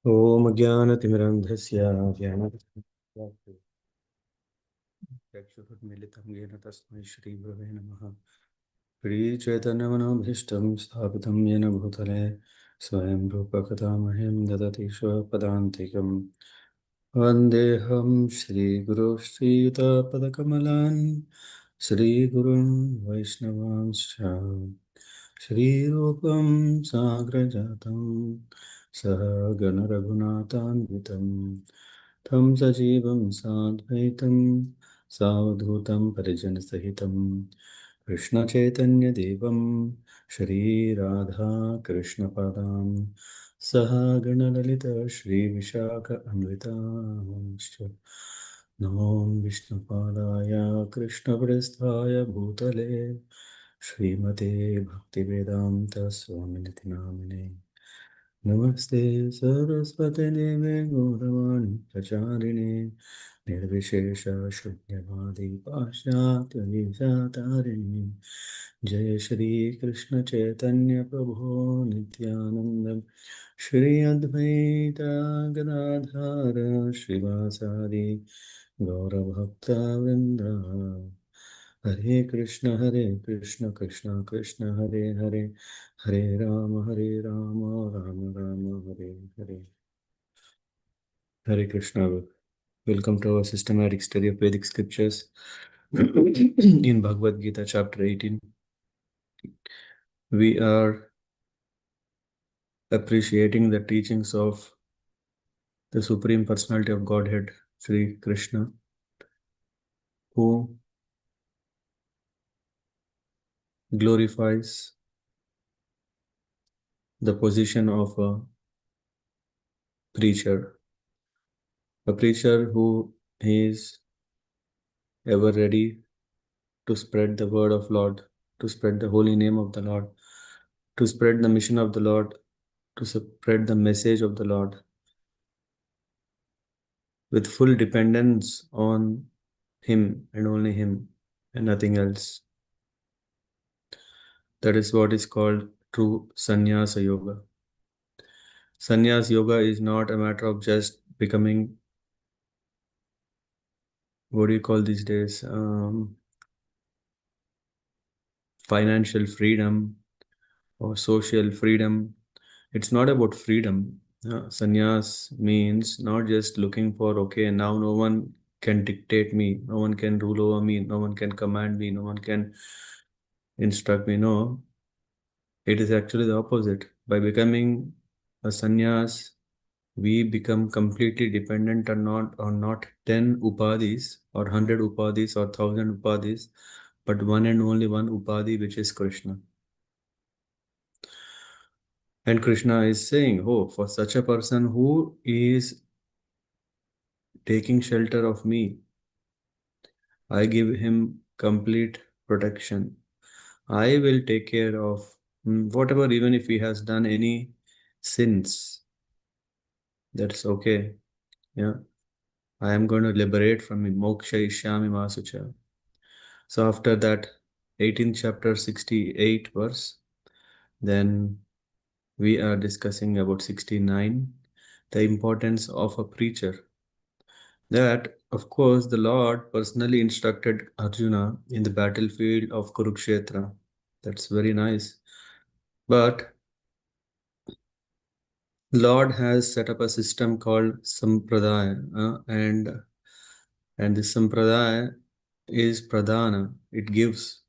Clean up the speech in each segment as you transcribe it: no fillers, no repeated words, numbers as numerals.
ॐ ज्ञानतिमिरन्धस्य चक्षुरुन्मीलितं येन तस्मै श्रीगुरवे नमः। श्रीचैतन्यमनोभीष्टं स्थापितं येन भूतले स्वयं रूपकथामह्यं ददति स्वपदान्तिकम्। वन्देऽहं श्रीगुरो श्रीयुतपदकमलान् श्रीगुरुन् वैष्णवांश्च श्रीरूपं साग्रजातं सह गणरघुनाथान्वितं तं सजीवं साद्वैतं सावधूतं परिजनसहितं कृष्णचैतन्यदेवं श्रीराधाकृष्णपादान् सह गणललिता श्रीविशाखान्वितांश्च नमो विष्णुपादाय कृष्णप्रेष्ठाय भूतले श्रीमते भक्तिवेदान्तस्वामिनिति नामिने नमस्ते सरस्वती देवे गौरवाणी प्रचारिणे निर्विशेष शून्यवादी पाश्चात्यदेशतारिणे जय श्री कृष्ण चैतन्य प्रभो नित्यानंद श्री अद्वैत गदाधर श्रीवासादि गौरभक्तवृंद हरे Krishna Krishna Krishna Hare Hare Hare Ram Ram Ram Hare Hare Hare Krishna. Welcome to our systematic study of Vedic scriptures in Bhagavad Gita chapter 18. We are appreciating the teachings of the Supreme Personality of Godhead, Sri Krishna, who glorifies the position of a preacher who is ever ready to spread the word of Lord, to spread the holy name of the Lord, to spread the mission of the Lord, to spread the message of the Lord with full dependence on Him and only Him and nothing else. That is what is called true sannyasa yoga. Sannyas yoga is not a matter of just becoming, what do you call these days, financial freedom or social freedom. It's not about freedom. Sannyas means not just looking for, okay, now no one can dictate me, no one can rule over me, no one can command me, no one can instruct me. No, it is actually the opposite. By becoming a sannyas, we become completely dependent on not 10 upadhis or 100 upadhis or 1000 upadhis, but one and only one upadhi, which is Krishna. And Krishna is saying, oh, for such a person who is taking shelter of me, I give him complete protection. I will take care of whatever, even if he has done any sins, that's okay. Yeah. I am going to liberate from him. Moksha ishyami masucha. So after that 18th chapter 68 verse, then we are discussing about 69, the importance of a preacher. That, of course, the Lord personally instructed Arjuna in the battlefield of Kurukshetra. That's very nice. But Lord has set up a system called Sampradaya, and this Sampradaya is Pradhana. It gives.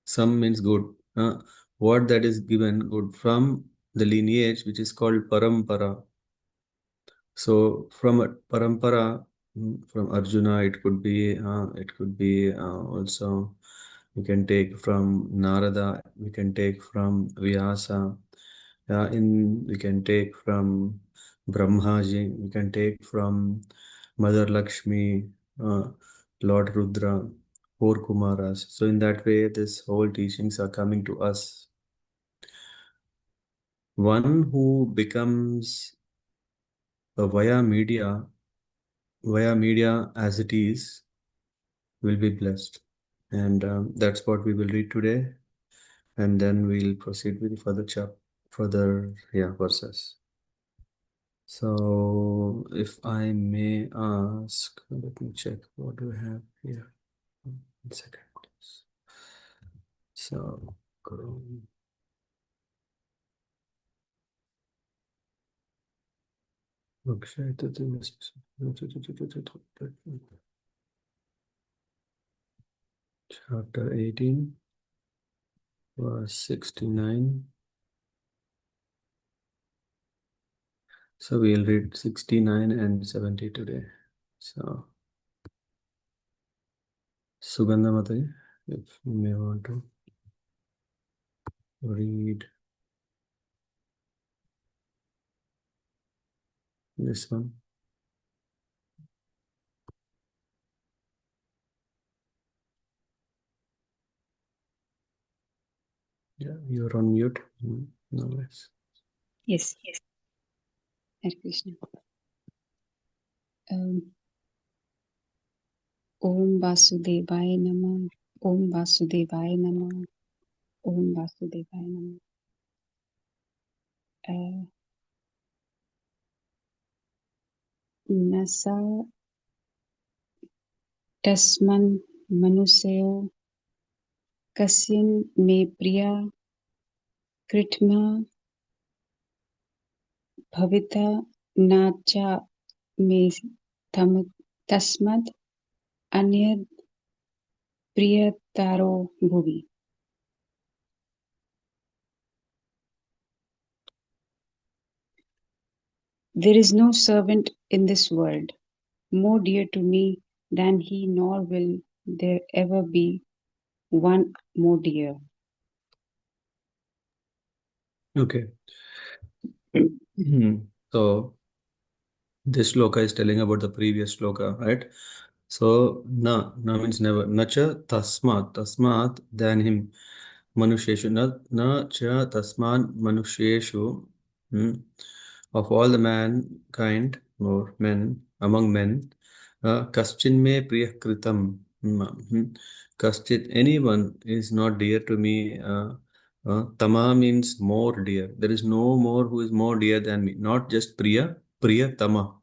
Some means good. What that is given good from the lineage which is called Parampara. So from a Parampara, from Arjuna, it could be also, we can take from Narada, we can take from Vyasa, we can take from Brahmaji, we can take from Mother Lakshmi, uh, Lord Rudra, four Kumaras. So in that way, this whole teachings are coming to us. One who becomes a via media as it is, will be blessed. And that's what we will read today. And then we'll proceed with further verses. So, if I may ask, let me check what do we have here. 1 second, please. So, Chrome. Okay, chapter 18, verse 69. So, we'll read 69 and 70 today. So, Sugandha Mataji, if you may want to read this one. Yeah, you're on mute. No less. Yes. Hare Krishna. Om Vasudevaya Namah. Om Vasudevaya Namah. Om Vasudevaya Namah. Nasa tasman manuseo kasyan me priya kritma bhavita nacha me tasmad anyad priyataro bhuvi. There is no servant in this world more dear to me than he, nor will there ever be one more dear. Okay. So, this shloka is telling about the previous shloka, right? So, na means never. Nacha tasmat, than him. Manusheshu, na cha tasman manusheshu. Hmm. Of all the mankind, or men, among men, kaschin me priya kritam. Kaschit, anyone is not dear to me. Tama means more dear. There is no more who is more dear than me. Not just priya, priya tama.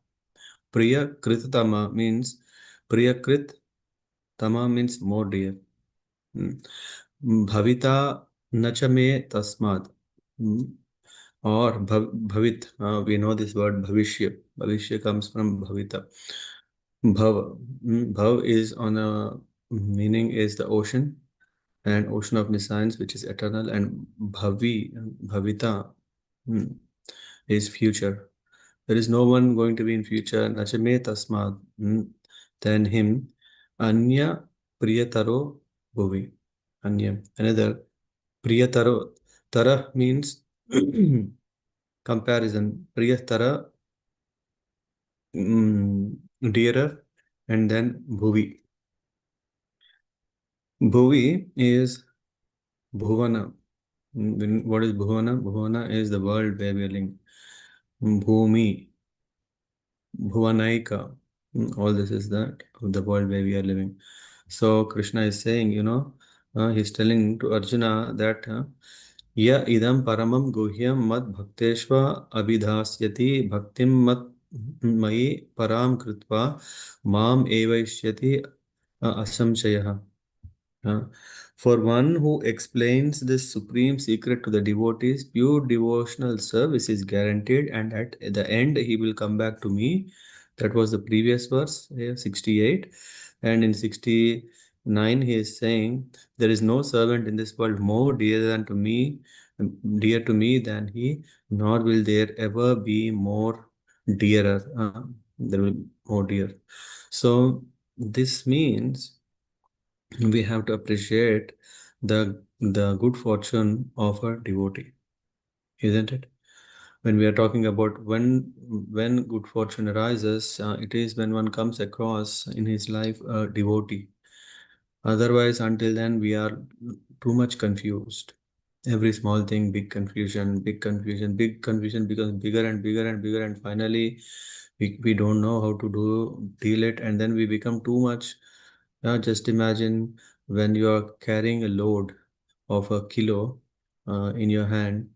Priya Kritatama means Priya Krit Tama means more dear. Mm. Bhavita Nachame Tasmad. Mm. Or Bhavit. We know this word Bhavishya. Bhavishya comes from Bhavita. Bhav. Bhav is on a meaning is the ocean and ocean of nescience, which is eternal, and Bhavita mm, is future. There is no one going to be in future. Nachame tasmad, than him. Anya priyataro bhuvi. Anya. Another. Priyataro. Tara means comparison. Priyatara, dearer. And then bhuvi. Bhuvi is bhuvana. What is bhuvana? Bhuvana is the world where we are living. Bhumi. Bhuvanaika. All this is that of the world where we are living. So Krishna is saying, he's telling to Arjuna that ya idam paramam guhyam mad bhakteshva abhidhasyati bhaktim mat mai param kritva mam evaishyati asamshayah. Uh, for one who explains this supreme secret to the devotees, pure devotional service is guaranteed, and at the end, he will come back to me. That was the previous verse, 68. And in 69, he is saying, there is no servant in this world more dear to me than he, nor will there ever be more dearer. There will be more dear. So, this means we have to appreciate the good fortune of a devotee, isn't it? When we are talking about when good fortune arises, it is when one comes across in his life a devotee. Otherwise, until then, we are too much confused. Every small thing, big confusion becomes bigger and bigger and bigger, and finally, we don't know how to deal it, and then we become too much. Just imagine when you are carrying a load of a kilo in your hand.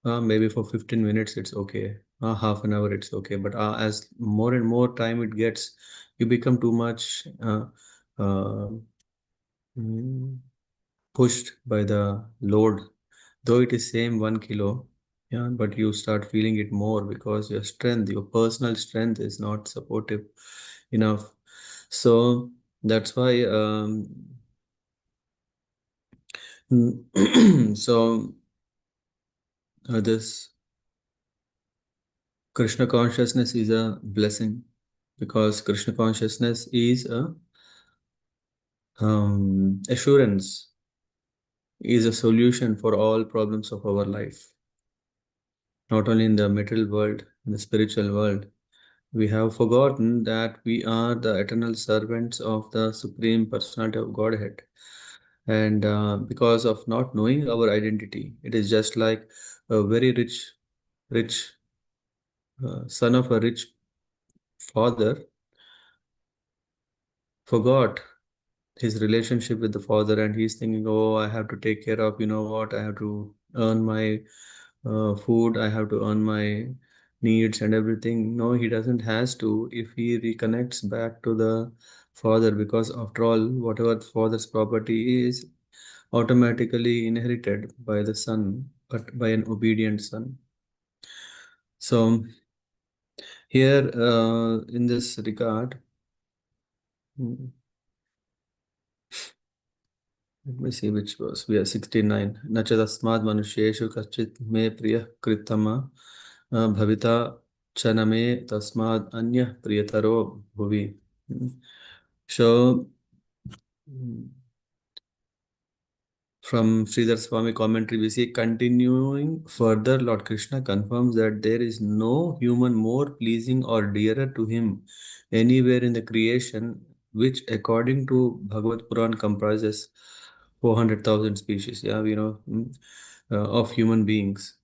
Maybe for 15 minutes it's okay, half an hour it's okay, but as more and more time it gets, you become too much uh, mm, pushed by the load, though it is same 1 kilo, yeah, but you start feeling it more because your strength, your personal strength is not supportive enough. So that's why so this Krishna consciousness is a blessing, because Krishna consciousness is a assurance, is a solution for all problems of our life, not only in the material world, in the spiritual world. We have forgotten that we are the eternal servants of the Supreme Personality of Godhead. And because of not knowing our identity, it is just like a very rich son of a rich father forgot his relationship with the father, and he's thinking, oh, I have to take care of, you know what, I have to earn my food, I have to earn my needs and everything. No, he doesn't has to if he reconnects back to the father, because after all, whatever the father's property is automatically inherited by the son, but by an obedient son. So here in this regard, mm, let me see which verse. We are 69. Nacha tasmad manusheshu kachit me priya kritama bhavita chaname tasmad anya priyataro bhuvi. Mm. So, mm, from Sridhar Swami commentary, we see continuing further, Lord Krishna confirms that there is no human more pleasing or dearer to him anywhere in the creation, which according to Bhagavad Puran comprises 400,000 species, yeah, of human beings.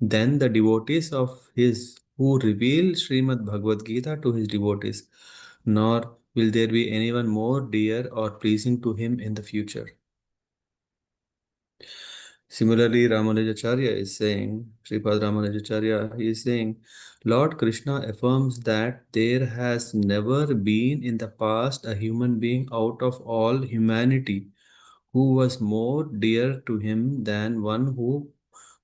Then the devotees of his who reveal Srimad Bhagavad Gita to his devotees, nor will there be anyone more dear or pleasing to him in the future. Similarly, Ramanujacharya is saying, Sripad Ramanujacharya, he is saying, Lord Krishna affirms that there has never been in the past a human being out of all humanity who was more dear to him than one who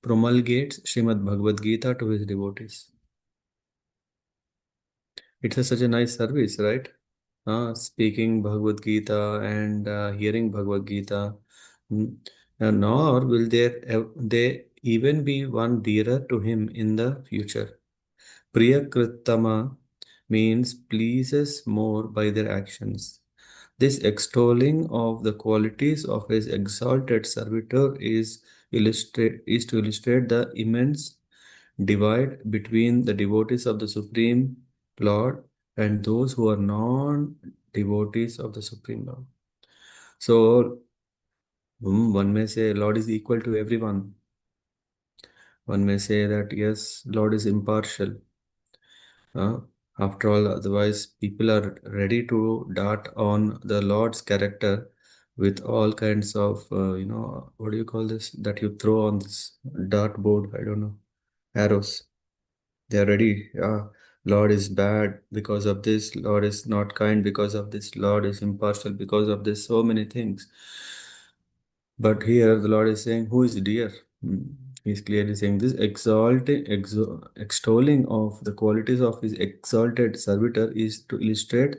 promulgates Srimad Bhagavad Gita to his devotees. It's such a nice service, right? Speaking Bhagavad Gita and hearing Bhagavad Gita. Mm. Nor will there even be one dearer to him in the future. Priyakritama means pleases more by their actions. This extolling of the qualities of his exalted servitor is to illustrate the immense divide between the devotees of the Supreme Lord and those who are non-devotees of the Supreme Lord. So, one may say Lord is equal to everyone. One may say that yes, Lord is impartial. Uh, After all, otherwise, people are ready to dart on the Lord's character with all kinds of, what do you call this? That you throw on this dart board, I don't know, arrows. They are ready. Lord is bad because of this. Lord is not kind because of this. Lord is impartial because of this. So many things. But here the Lord is saying, who is dear? He's clearly saying this extolling of the qualities of his exalted servitor is to illustrate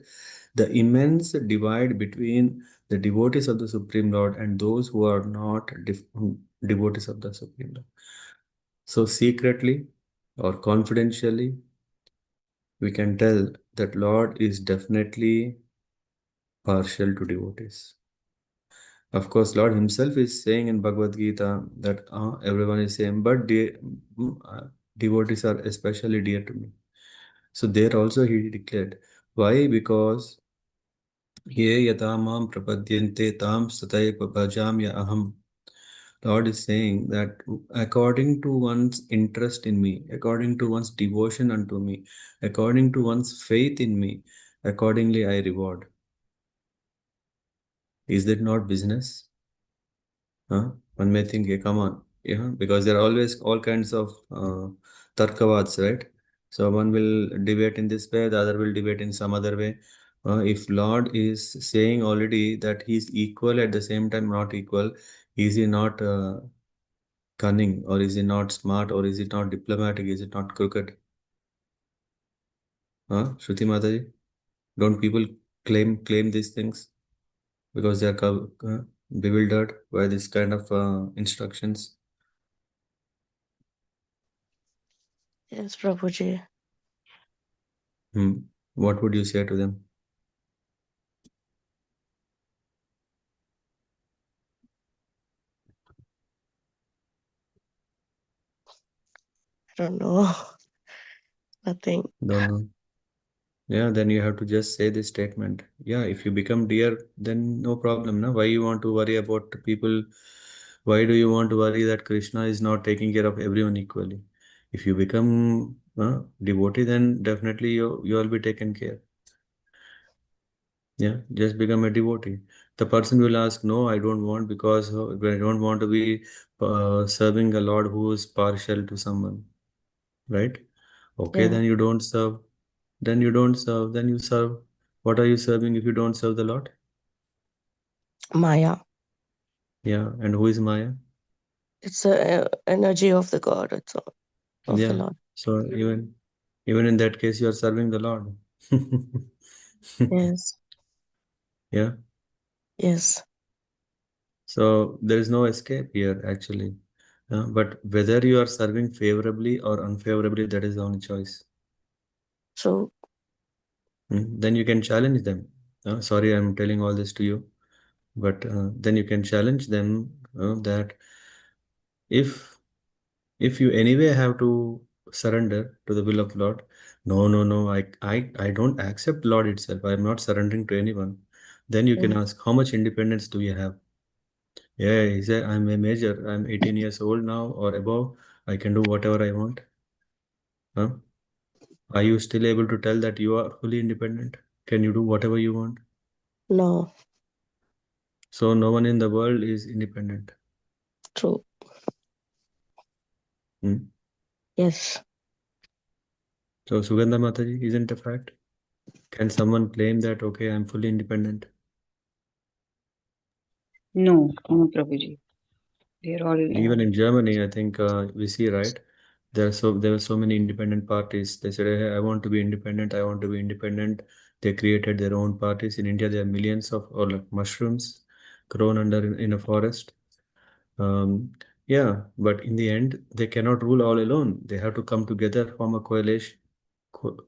the immense divide between the devotees of the Supreme Lord and those who are not devotees of the Supreme Lord. So secretly or confidentially, we can tell that Lord is definitely partial to devotees. Of course, Lord Himself is saying in Bhagavad Gita that everyone is same, but devotees are especially dear to me. So there also He declared. Why? Because ye yatamam prapadyante tam sataiva bhajamya aham. Lord is saying that according to one's interest in me, according to one's devotion unto me, according to one's faith in me, accordingly I reward. Is that not business? One may think, yeah, come on, yeah, because there are always all kinds of tarkavads, right? So one will debate in this way, the other will debate in some other way. If Lord is saying already that he's equal at the same time not equal, is he not cunning, or is he not smart, or is it not diplomatic, is it not crooked? Shruti Mataji, don't people claim these things because they are bewildered by this kind of instructions? Yes, Prabhuji. Hmm. What would you say to them? I don't know. Nothing. Don't know. Yeah, then you have to just say this statement. Yeah, if you become dear, then no problem. No? Why you want to worry about people? Why do you want to worry that Krishna is not taking care of everyone equally? If you become devotee, then definitely you will be taken care. Yeah, just become a devotee. The person will ask, no, I don't want, because I don't want to be serving a Lord who is partial to someone, right? Okay, Yeah. then you don't serve. Then you don't serve. Then you serve. What are you serving if you don't serve the Lord? Maya. Yeah, and who is Maya? It's the energy of the God. It's all of the Yeah, Lord. so even in that case, you are serving the Lord. Yes. Yeah, Yes. so there is no escape here actually. But whether you are serving favorably or unfavorably, that is the only choice. So Then you can challenge them. Sorry, I'm telling all this to you, but then you can challenge them that if you anyway have to surrender to the will of Lord, no, I don't accept Lord itself. I am not surrendering to anyone. Then you can yeah. ask, how much independence do you have? Yeah, he said, I'm a major. I'm 18 years old now or above. I can do whatever I want. Huh? Are you still able to tell that you are fully independent? Can you do whatever you want? No. So no one in the world is independent. True. Hmm? Yes. So Sugandha Mataji isn't a fact. Can someone claim that, okay, I'm fully independent? No, Prabhuji. They're all Even in Germany, I think we see, right? There were so many independent parties. They said, hey, I want to be independent. I want to be independent. They created their own parties. In India, there are millions of, or like mushrooms grown under in a forest. Um, yeah, but in the end, they cannot rule all alone. They have to come together, form a coalition. Co-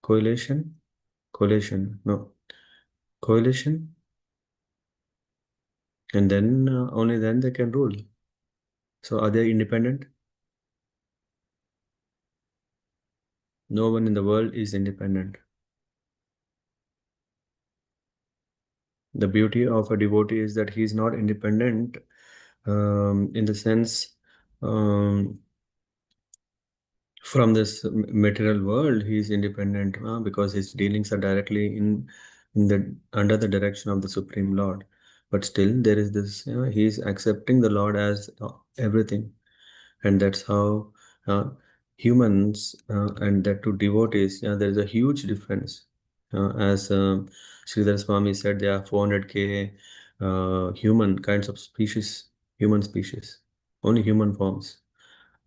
coalition? Coalition? No, coalition, and then only then they can rule. So are they independent? No one in the world is independent. The beauty of a devotee is that he is not independent in the sense um, from this material world. He is independent because his dealings are directly in the under the direction of the Supreme Lord. But still, there is this. He is accepting the Lord as everything, and that's how humans and that to devotees, there is a huge difference. As Sridhar Swami said, there are 400K human kinds of species, human species, only human forms,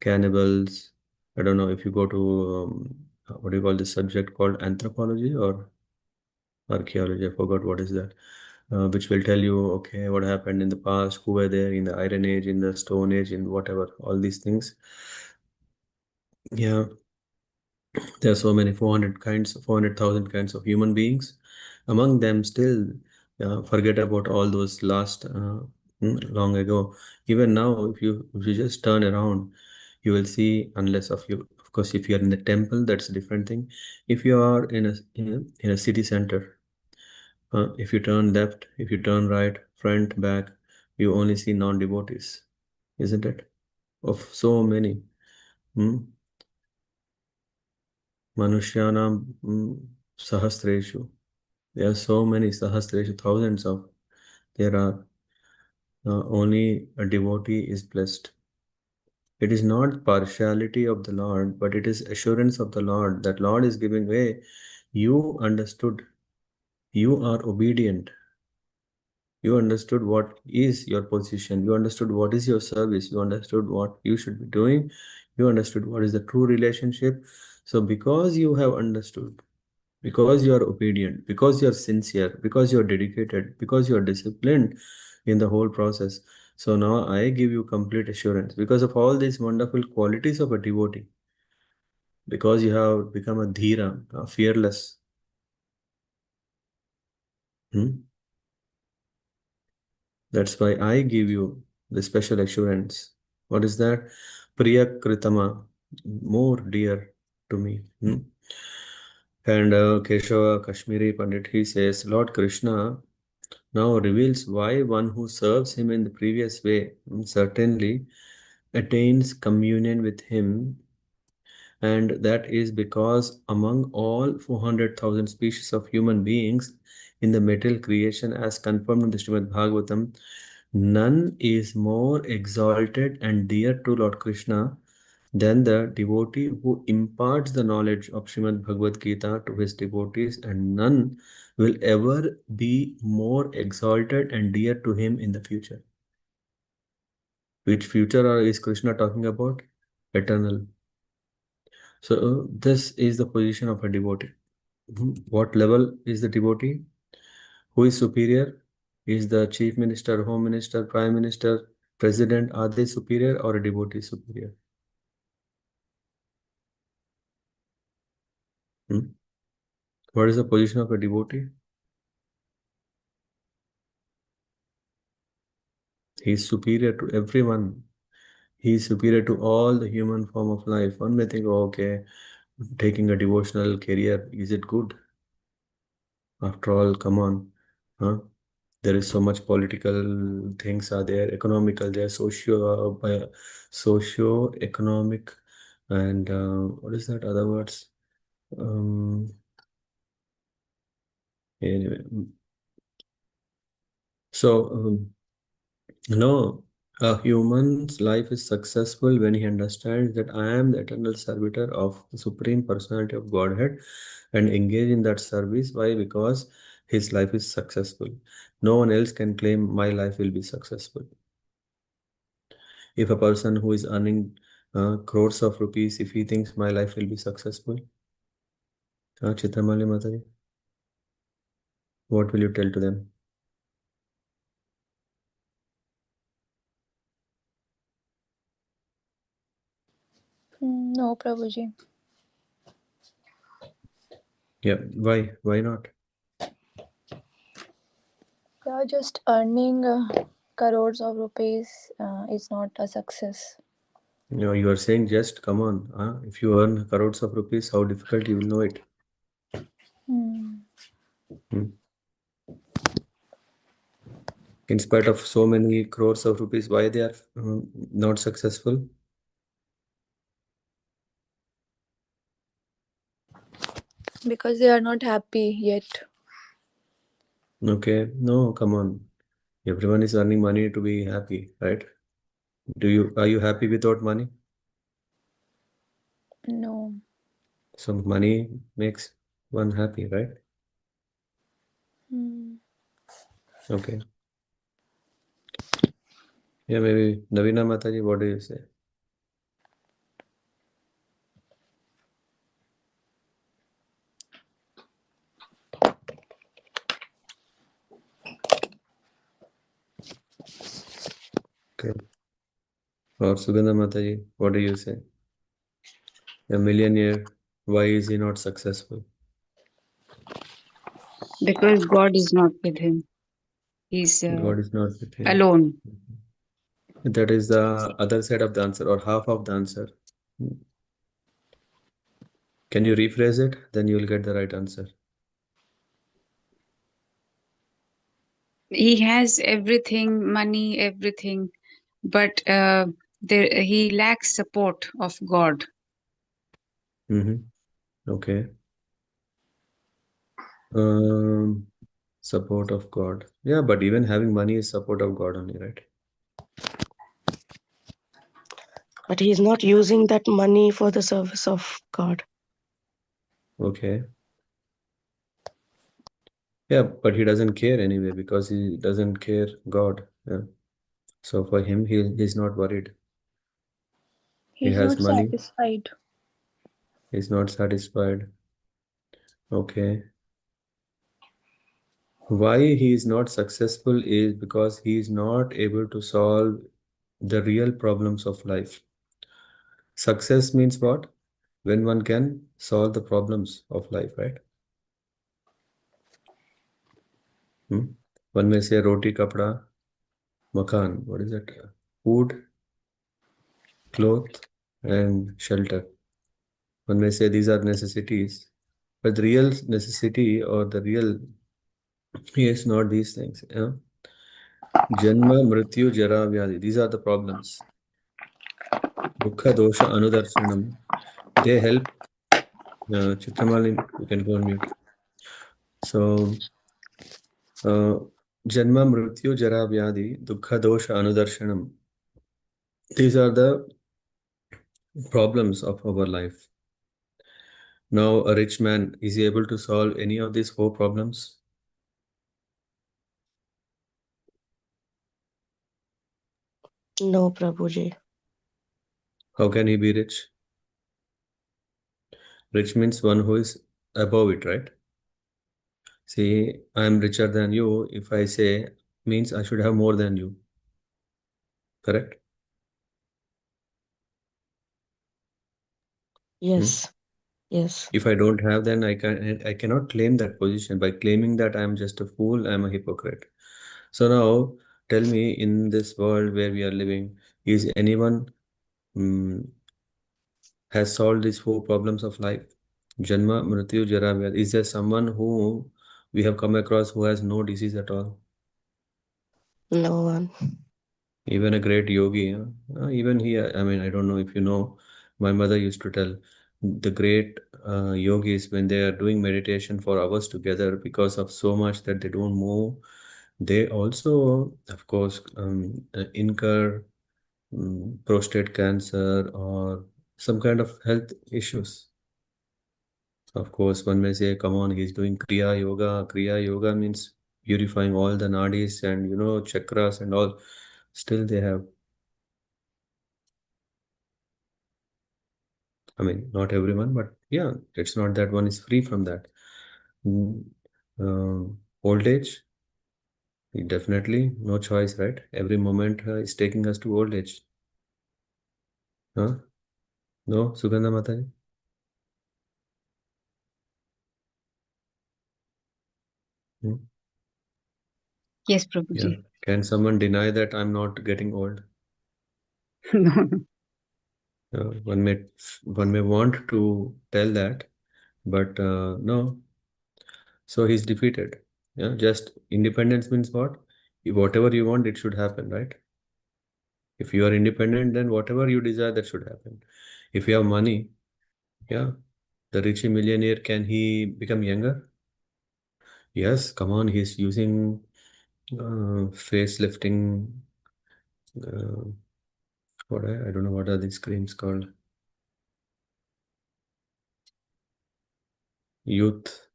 cannibals. I don't know if you go to what do you call this subject called anthropology or archaeology, I forgot what is that, which will tell you, okay, what happened in the past, who were there in the Iron Age, in the Stone Age, in whatever, all these things. Yeah, there are so many 400,000 kinds of human beings. Among them, still forget about all those last long ago. Even now, if you just turn around, you will see, unless of course, if you are in the temple, that's a different thing. If you are in a city center, if you turn left, if you turn right, front, back, you only see non-devotees, isn't it? Of so many. Hmm? Manushyanam Sahasreshu. There are so many Sahasreshu, thousands of. There are only a devotee is blessed. It is not partiality of the Lord, but it is assurance of the Lord. That Lord is giving way. You understood. You are obedient. You understood what is your position. You understood what is your service. You understood what you should be doing. You understood what is the true relationship. So, because you have understood, because you are obedient, because you are sincere, because you are dedicated, because you are disciplined in the whole process. So, now I give you complete assurance because of all these wonderful qualities of a devotee, because you have become a dhira, a fearless. Hmm? That's why I give you the special assurance. What is that? Priya Kritama, more dear to me. Hmm? And Keshava Kashmiri Pandit, he says, Lord Krishna now reveals why one who serves him in the previous way certainly attains communion with him, and that is because among all 400,000 species of human beings in the material creation, as confirmed in the Srimad Bhagavatam, none is more exalted and dear to Lord Krishna than the devotee who imparts the knowledge of Srimad Bhagavad Gita to his devotees, and none will ever be more exalted and dear to him in the future. Which future is Krishna talking about? Eternal. So, this is the position of a devotee. What level is the devotee? Who is superior? Is the chief minister, home minister, prime minister, president, are they superior or a devotee superior? Hmm? What is the position of a devotee? He is superior to everyone. He is superior to all the human form of life. One may think, oh, okay, taking a devotional career, is it good? After all, come on. Huh? There is so much political things are there, economical, there, socio-economic, and what is that other words? Um, anyway, so no, a human's life is successful when he understands that I am the eternal servitor of the Supreme Personality of Godhead and engage in that service. Why? Because his life is successful. No one else can claim my life will be successful. If a person who is earning crores of rupees, if he thinks my life will be successful, Chitramali Mataji, what will you tell to them? No, Prabhuji. Yeah, why? Why not? Yeah, just earning crores of rupees is not a success. You are saying just come on. If you earn crores of rupees, how difficult you will know it. Hmm. Hmm. In spite of so many crores of rupees, why they are not successful? Because they are not happy yet. Okay, no, come on. Everyone is earning money to be happy, right? Are you happy without money? No. So money makes one happy, right? Hmm. Okay. Yeah, maybe Navina Mataji, what do you say? Okay. Or Sugandha Mataji, what do you say? A millionaire, why is he not successful? Because God is not with him. He's God is not with him. alone. That is the other side of the answer or half of the answer. Can you rephrase it? Then you will get the right answer. He has everything, money, everything, but he lacks support of God. Okay. Um, Support of God. Yeah, but even having money is support of God only, right? But he's not using that money for the service of God. Okay. Yeah, but he doesn't care anyway because he doesn't care God. Yeah. So for him, he's not worried. He He's has not money. satisfied. He's not satisfied. Okay. Why he is not successful is because he is not able to solve the real problems of life. Success means what? When one can solve the problems of life, right? Hmm? One may say roti, kapda, makan. What is it? Food, cloth, and shelter. One may say these are necessities, but the real necessity or the real is not these things. Yeah? Janma, Mrityu, Jara, Vyadi. These are the problems. Dukkha, Dosha, Anudarshanam. They help. Chitramalin, you can go on mute. So, Janma, Mrityu, Jara, Vyadi, Dukkha, Dosha, Anudarshanam. These are the problems of our life. Now, a rich man, is he able to solve any of these four problems? No, Prabhuji. How can he be rich? Rich means one who is above it, right? See, I am richer than you. If I say, means I should have more than you. Correct? Hmm? Yes. Yes. If I don't have, then I cannot claim that position. By claiming that I am just a fool, I am a hypocrite. So now tell me, in this world where we are living, is anyone mm, has solved these four problems of life? Janma, Mrityu, Jara, Vyadhi. Is there someone who we have come across who has no disease at all? No one. Even a great yogi, huh? Even he, I mean, I don't know if you know, my mother used to tell the great yogis when they are doing meditation for hours together because of so much that they don't move, they also, of course, incur prostate cancer or some kind of health issues. Of course, one may say, come on, he's doing Kriya Yoga. Kriya Yoga means purifying all the nadis and, chakras and all. Still, they have. I mean, not everyone, but yeah, it's not that one is free from that. Mm, Old age, definitely no choice, right? Every moment is taking us to old age. Huh? No, Sugandha Mataji? Hmm? Yes, Yeah. Prabhuji. Can someone deny that I'm not getting old? No, no. One may want to tell that, but no. So he's defeated. Yeah. Just independence means what? Whatever you want, it should happen, right? If you are independent, then whatever you desire, that should happen. If you have money, yeah, the rich millionaire, can he become younger? Yes, come on, he's using facelifting. Uh, I don't know what are these creams called. Youth.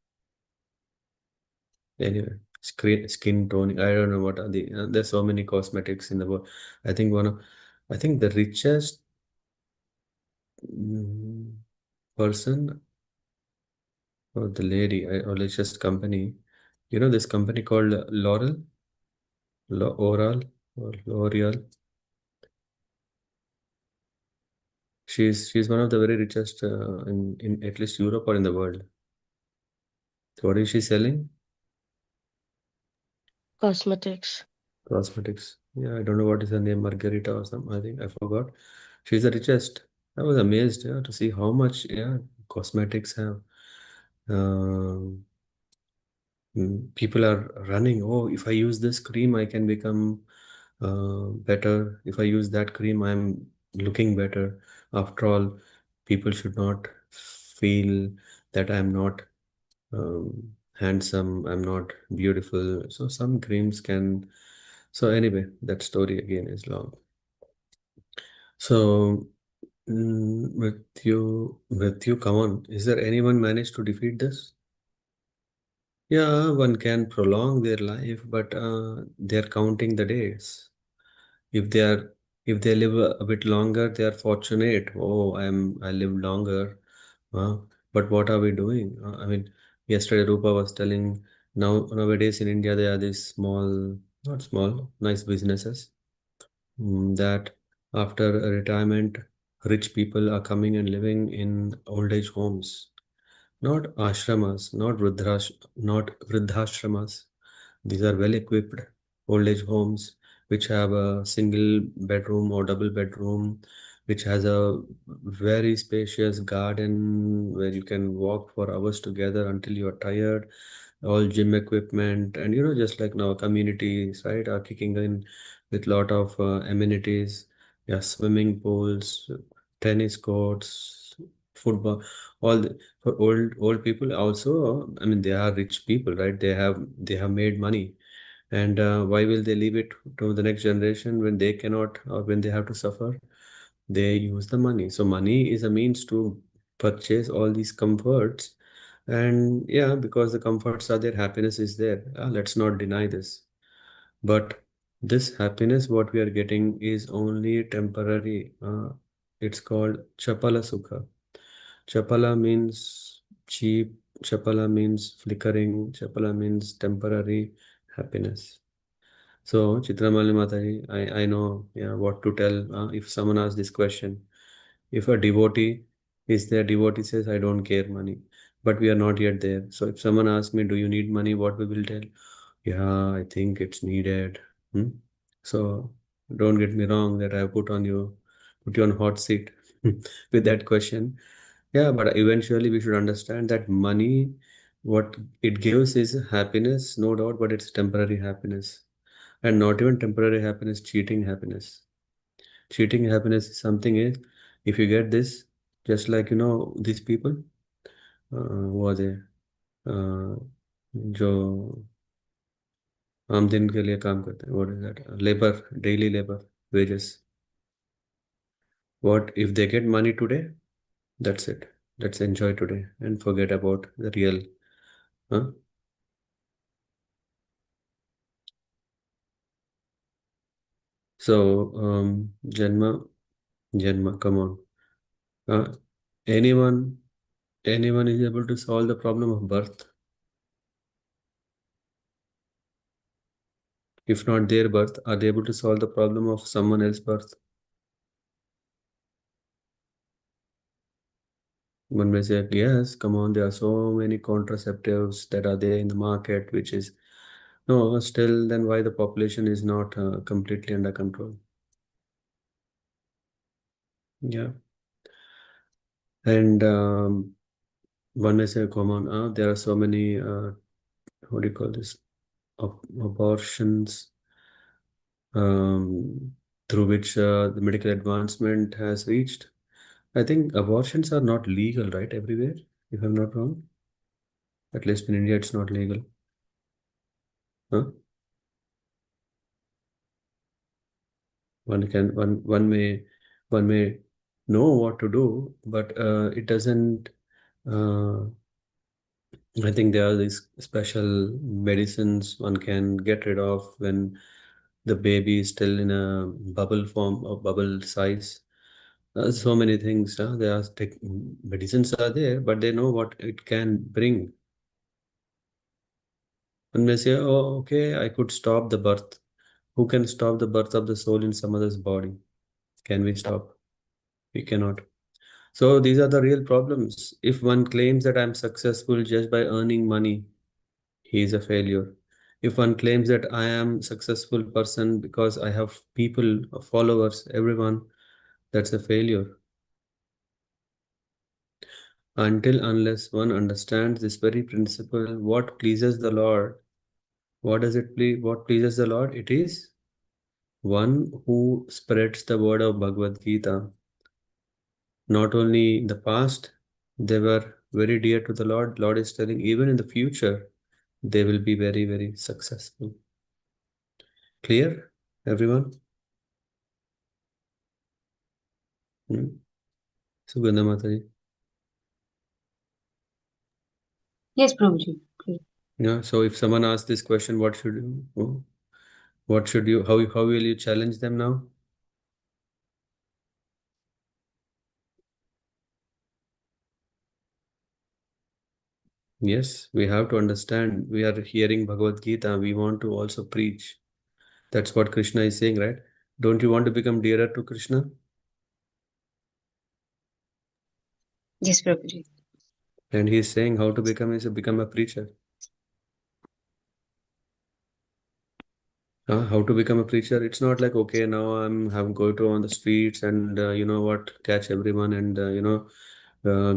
Anyway, skin toning. I don't know what are the. There's so many cosmetics in the world. I think I think the richest mm, person or the lady or richest company. You know this company called Laurel. L'Oreal or L'Oreal. She's one of the very richest in at least Europe or in the world. So what is she selling? Cosmetics. Cosmetics. Yeah, I don't know what is her name, Margarita or something. I think I forgot. She's the richest. I was amazed, yeah, to see how much, yeah, cosmetics have. Um People are running. Oh, if I use this cream, I can become better. If I use that cream, I'm looking better. After all, people should not feel that I'm not handsome, I'm not beautiful. So some creams can. So anyway, that story again is long. So With you, come on. Is there anyone managed to defeat this? Yeah, one can prolong their life, but they're counting the days. If they are, if they live a bit longer, they are fortunate. Oh, I live longer. Uh, but what are we doing? I mean, yesterday Rupa was telling nowadays in India there are these small, not small, nice businesses that after a retirement, rich people are coming and living in old age homes, not ashramas, not vridhashramas. These are well equipped old age homes which have a single bedroom or double bedroom, which has a very spacious garden where you can walk for hours together until you are tired. All gym equipment, and just like now communities, right, are kicking in with lot of amenities. Yeah, swimming pools, tennis courts, football, all for old people also. I mean, they are rich people, right? They have made money, and why will they leave it to the next generation when they cannot, or when they have to suffer? They use the money. So money is a means to purchase all these comforts. And yeah, because the comforts are there, happiness is there. Let's not deny this. But this happiness, what we are getting, is only temporary. It's called chapala sukha. Chapala means cheap. Chapala means flickering. Chapala means temporary happiness. So, Chitramali Mataji, I know, yeah, what to tell if someone asks this question. If a devotee is there, devotee says, I don't care money, but we are not yet there. So if someone asks me, do you need money? What we will tell? Yeah, I think it's needed. Hmm? So don't get me wrong that I put you on hot seat with that question. Yeah, but eventually we should understand that money, what it gives is happiness, no doubt, but it's temporary happiness. And not even temporary happiness, cheating happiness. Cheating happiness is something is, if you get this, just like these people who are there, जो आम दिन के लिए काम करते हैं, what is that, labor, daily labor, wages. What if they get money today? That's it. Let's enjoy today and forget about the real. Huh? So Janma, come on. Uh, anyone, anyone is able to solve the problem of birth? If not their birth, are they able to solve the problem of someone else's birth? One may say, yes, come on, there are so many contraceptives that are there in the market, which is no, still, then why the population is not completely under control? Yeah. And one may say, come on, there are so many, what do you call this, abortions, through which the medical advancement has reached. I think abortions are not legal, right, everywhere, if I'm not wrong. At least in India, it's not legal. Huh? One may know what to do, but it doesn't. Uh, I think there are these special medicines one can get rid of when the baby is still in a bubble form or bubble size. So many things. There are medicines are there, but they know what it can bring. And they say, "Oh, okay, I could stop the birth." Who can stop the birth of the soul in some other's body? Can we stop? We cannot. So these are the real problems. If one claims that I'm successful just by earning money, he is a failure. If one claims that I am successful person because I have people, followers, everyone, that's a failure. Until unless one understands this very principle, what pleases the Lord, what does it please? What pleases the Lord? It is one who spreads the word of Bhagavad Gita. Not only in the past, they were very dear to the Lord. Lord is telling, even in the future, they will be very, very successful. Clear, everyone? Hmm? Sugandha Mataji. Yes, Prabhuji. Please. Yeah. So if someone asks this question, what should you, how will you challenge them now? Yes, we have to understand. We are hearing Bhagavad Gita. We want to also preach. That's what Krishna is saying, right? Don't you want to become dearer to Krishna? Yes, Prabhuji. And he is saying how to become is to become a preacher. How to become a preacher? It's not like, okay, now I'm have go to on the streets and you know what, catch everyone and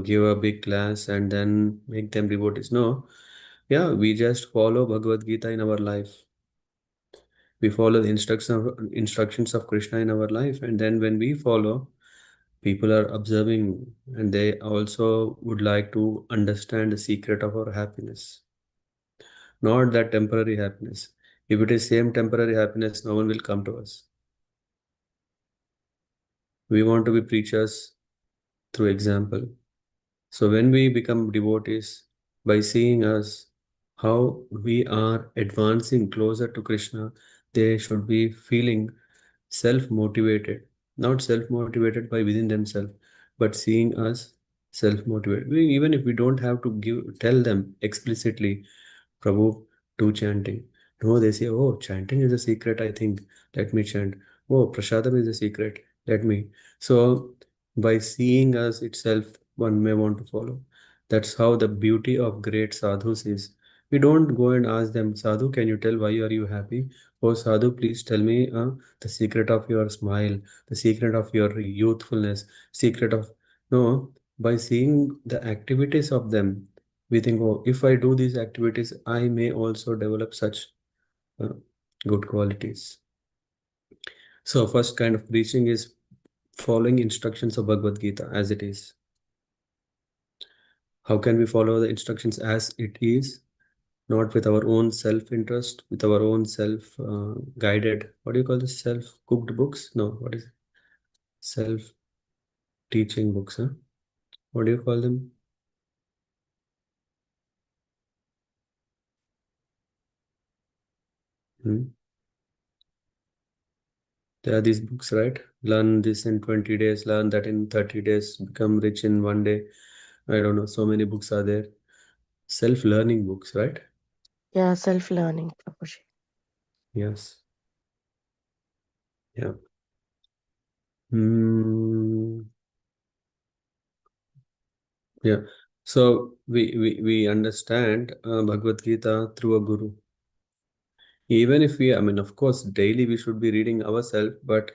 give a big class and then make them devotees. No, yeah, we just follow Bhagavad Gita in our life. We follow the instructions of Krishna in our life, and then when we follow, people are observing and they also would like to understand the secret of our happiness, not that temporary happiness. If it is same temporary happiness, no one will come to us. We want to be preachers through example. So when we become devotees, by seeing us, how we are advancing closer to Krishna, they should be feeling self-motivated, not self-motivated by within themselves, but seeing us self-motivated. Even if we don't have to tell them explicitly, Prabhu, do chanting. No, they say, oh, chanting is a secret, I think. Let me chant. Oh, prasadam is a secret. Let me. So, by seeing us itself, one may want to follow. That's how the beauty of great sadhus is. We don't go and ask them, Sadhu, can you tell why are you happy? Oh, Sadhu, please tell me the secret of your smile, the secret of your youthfulness, secret of. No, by seeing the activities of them, we think, oh, if I do these activities, I may also develop such uh, good qualities. So, first kind of preaching is following instructions of Bhagavad Gita as it is. How can we follow the instructions as it is? Not with our own self-interest, with our own self-guided, what do you call this? Self-cooked books? No, what is it? Self-teaching books, huh? What do you call them? Hmm? There are these books, right? Learn this in 20 days, learn that in 30 days, become rich in one day. I don't know, so many books are there. Self-learning books, right? Yeah, self-learning, Prabhuji. Yes. Yeah. Hmm. Yeah. So we understand Bhagavad Gita through a guru. Even if we, I mean, of course, daily we should be reading ourselves, but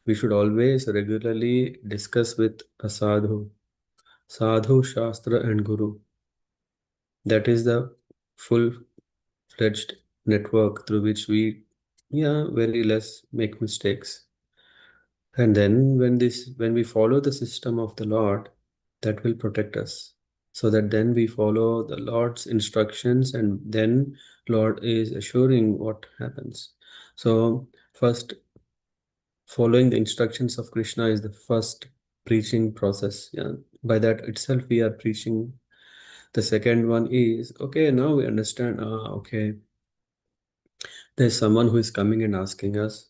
we should always regularly discuss with a sadhu, shastra, and guru. That is the full-fledged network through which we, yeah, very less make mistakes. And then when we follow the system of the Lord, that will protect us. So that then we follow the Lord's instructions and then Lord is assuring what happens. So first, following the instructions of Krishna is the first preaching process. Yeah. By that itself, we are preaching. The second one is, okay, now we understand, okay, there's someone who is coming and asking us,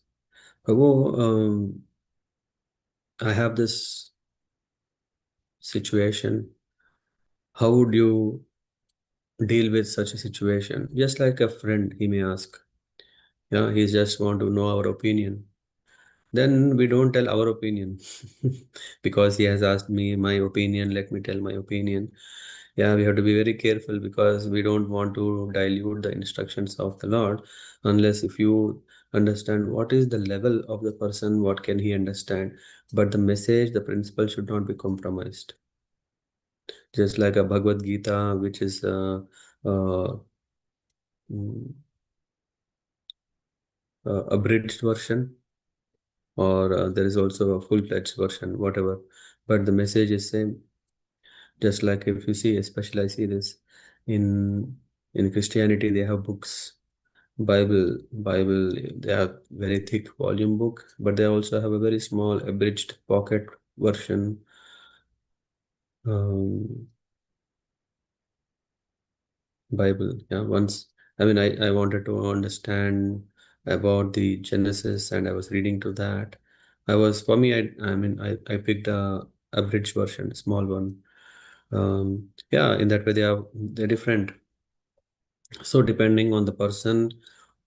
Prabhu, I have this situation. How would you deal with such a situation? Just like a friend, he may ask. Yeah, he just want to know our opinion. Then we don't tell our opinion because he has asked me my opinion. Let me tell my opinion. Yeah, we have to be very careful because we don't want to dilute the instructions of the Lord unless if you understand what is the level of the person, what can he understand. But the message, the principle should not be compromised. Just like a Bhagavad Gita, which is uh, mm, abridged version, or there is also a full-fledged version, whatever. But the message is same. Just like if you see, especially I see this in Christianity, they have books, Bible. They have very thick volume book, but they also have a very small abridged pocket version. um, Bible. Yeah, once, I mean, I wanted to understand about the Genesis, and I was reading to that. For me, I picked a abridged version, small one. Yeah, in that way they're different. So depending on the person,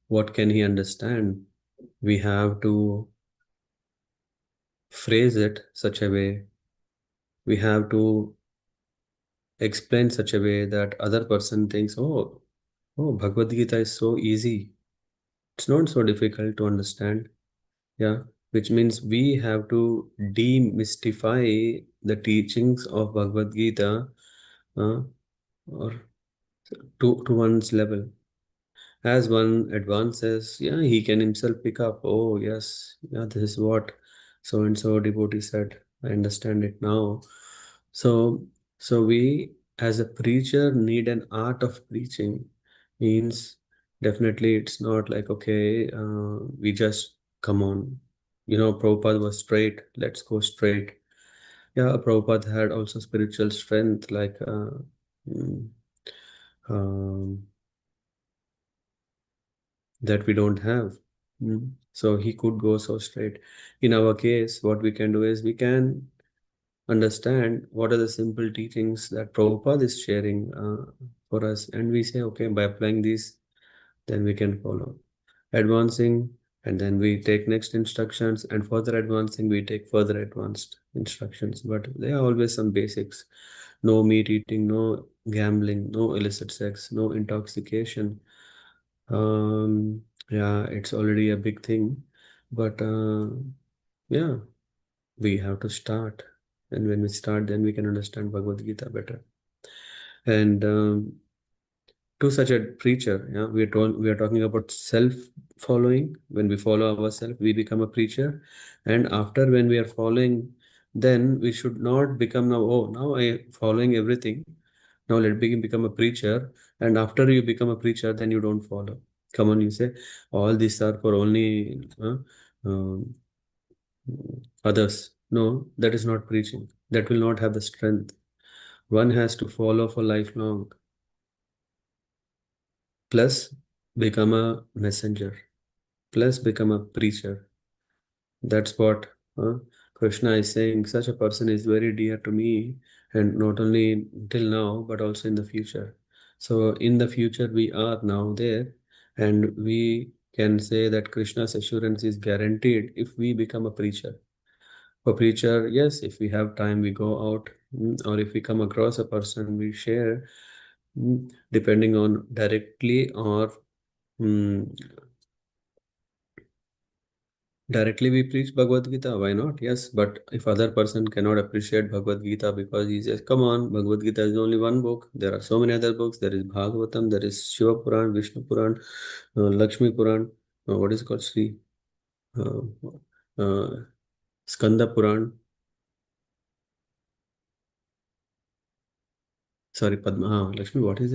what can he understand? We have to phrase it such a way. We have to explain such a way that other person thinks, oh, Bhagavad Gita is so easy. It's not so difficult to understand. Yeah, which means we have to demystify the teachings of Bhagavad Gita, or to one's level. As one advances, yeah, he can himself pick up, oh, yes, yeah, this is what so and so devotee said. I understand it now. So, so we as a preacher need an art of preaching. Means definitely it's not like, okay, we just come on. Prabhupada was straight, let's go straight. Yeah, Prabhupada had also spiritual strength, like mm, um, that we don't have. So he could go so straight. In our case, what we can do is we can understand what are the simple teachings that Prabhupada is sharing for us, and we say, okay, by applying these, then we can follow. Advancing, and then we take next instructions, and further advancing, we take further advanced instructions. But there are always some basics: no meat eating, no gambling, no illicit sex, no intoxication. Yeah, it's already a big thing, but yeah, we have to start. And when we start, then we can understand Bhagavad Gita better. And to such a preacher, yeah, we are talking about self-following. When we follow ourselves, we become a preacher. And after when we are following, then we should not become now, oh, now I following everything. Now let me become a preacher. And after you become a preacher, then you don't follow. Come on, you say, all these are for only um, others. No, that is not preaching. That will not have the strength. One has to follow for lifelong, plus become a messenger, plus become a preacher. That's what Krishna is saying. Such a person is very dear to me, and not only till now, but also in the future. So, in the future, we are now there, and we can say that Krishna's assurance is guaranteed if we become a preacher. For preacher, yes, if we have time, we go out, or if we come across a person, we share, depending on directly or mm, directly we preach Bhagavad Gita, why not? Yes, but if other person cannot appreciate Bhagavad Gita because he says, come on, Bhagavad Gita is only one book. There are so many other books. There is Bhagavatam, there is Shiva Puran, Vishnu Puran, Lakshmi Puran, what is it called? Sri, uh, uh, Skanda Puran, sorry, Padma, Lakshmi, what is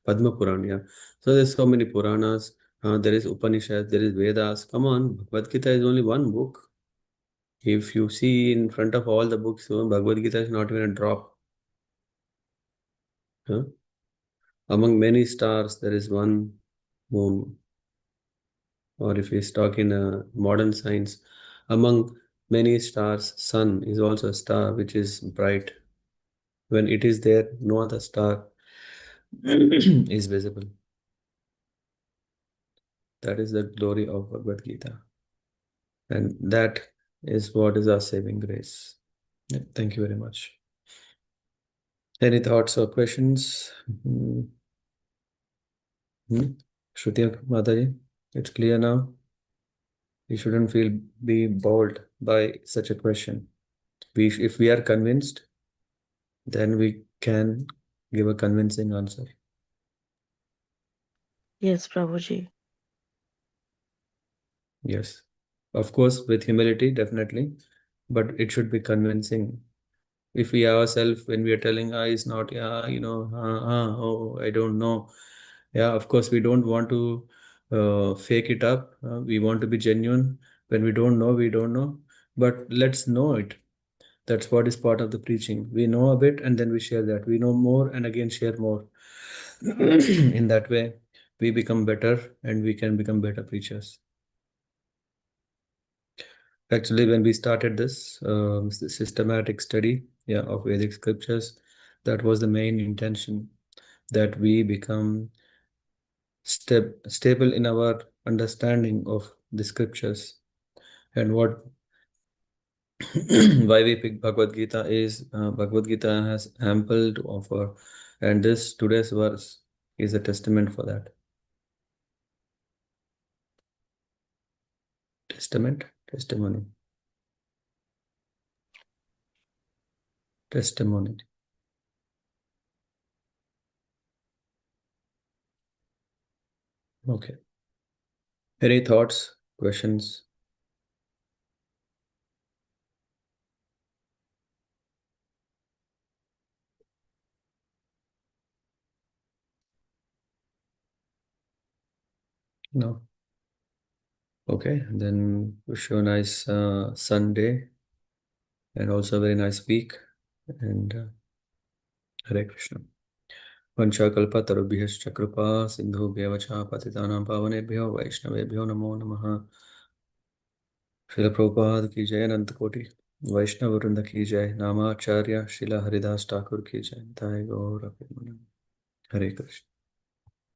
Padma Puran? Yeah. So there's so many Puranas. There is Upanishad, there is Vedas. Come on, Bhagavad Gita is only one book. If you see in front of all the books, Bhagavad Gita is not even a drop. Huh? Among many stars, there is one moon. Or if we talk in modern science, among many stars, sun is also a star which is bright. When it is there, no other star is visible. That is the glory of Bhagavad Gita. And that is what is our saving grace. Yeah, thank you very much. Any thoughts or questions? Shruti Mataji, it's clear now. You shouldn't be bold by such a question. If we are convinced, then we can give a convincing answer. Yes, Prabhuji. Yes, of course, with humility, definitely, but it should be convincing. If we ourselves, when we are telling, is not, yeah, oh, I don't know. Yeah, of course, we don't want to fake it up. We want to be genuine. When we don't know, we don't know. But let's know it. That's what is part of the preaching. We know a bit and then we share that. We know more and again share more. In that way, we become better and we can become better preachers. Actually, when we started this systematic study, of Vedic scriptures, that was the main intention, that we become stable in our understanding of the scriptures. And what why we pick Bhagavad Gita is Bhagavad Gita has ample to offer, and this today's verse is a testament for that. Testimony. Okay. Any thoughts, questions? No. Okay, then wish you a nice Sunday and also a very nice week. And Hare Krishna. Vanchakalpatarubhyascha kripa sindhubhyev cha patitanam pavanebhyo vaishnavebhyo namo namaha. Srila Prabhupada ki jai, Anant Koti Vaishnava Vrinda ki jai, Namacharya Srila Haridas Thakur ki jai. Jai Gaura Premanand. Hare Krishna.